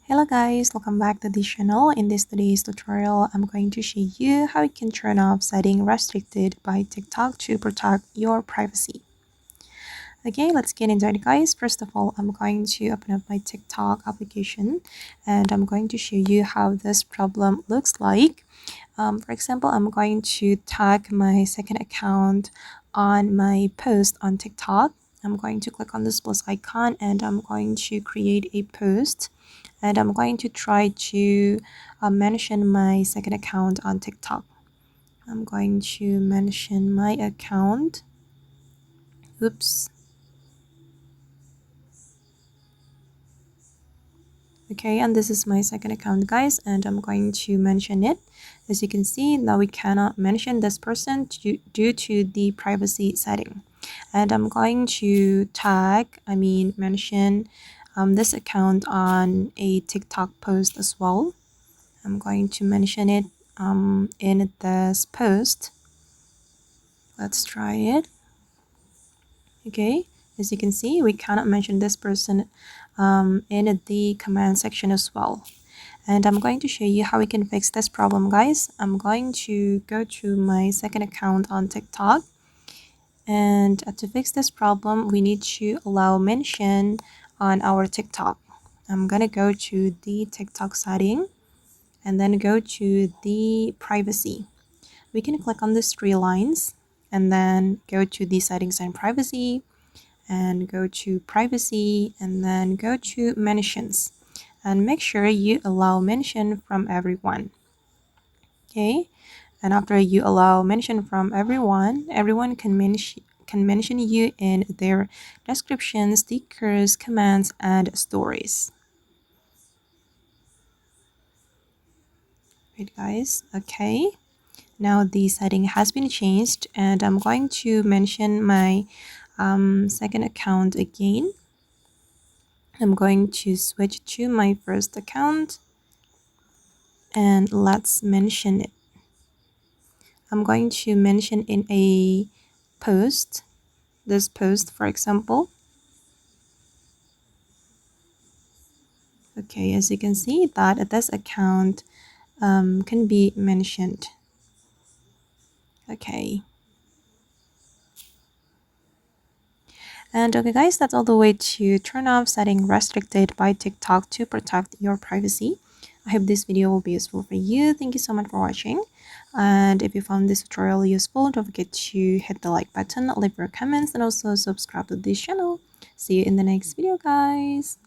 Hello guys, welcome back to this channel. In this today's tutorial, I'm going to show you how you can turn off setting restricted by TikTok to protect your privacy. Okay, let's get into it guys. First of all, I'm going to open up my TikTok application and I'm going to show you how this problem looks like. For example, I'm going to tag my second account on my post on TikTok. I'm going to click on this plus icon and I'm going to create a post. And I'm going to try to mention my second account on TikTok. I'm going to mention my account. Oops. Okay, and this is my second account guys, and I'm going to mention it. As you can see, now we cannot mention this person due to the privacy setting. And I'm going to mention this account on a TikTok post as well. I'm going to mention it in this post. Let's try it. Okay, as you can see, we cannot mention this person in the comment section as well. And I'm going to show you how we can fix this problem guys. I'm going to go to my second account on TikTok, and to fix this problem we need to allow mention on our TikTok. I'm gonna go to the TikTok setting and then go to the privacy. We can click on these three lines and then go to the settings and privacy and go to privacy and then go to mentions and make sure you allow mention from everyone. Okay, and after you allow mention from everyone can mention you in their descriptions, stickers, comments, and stories. Right guys, okay. Now the setting has been changed and I'm going to mention my second account again. I'm going to switch to my first account and let's mention it. I'm going to mention in a post, this post for example. Okay, as you can see that this account can be mentioned. Okay. And okay guys, that's all the way to turn off setting restricted by TikTok to protect your privacy. I hope this video will be useful for you. Thank you so much for watching. And if you found this tutorial useful, don't forget to hit the like button, leave your comments, and also subscribe to this channel. See you in the next video guys.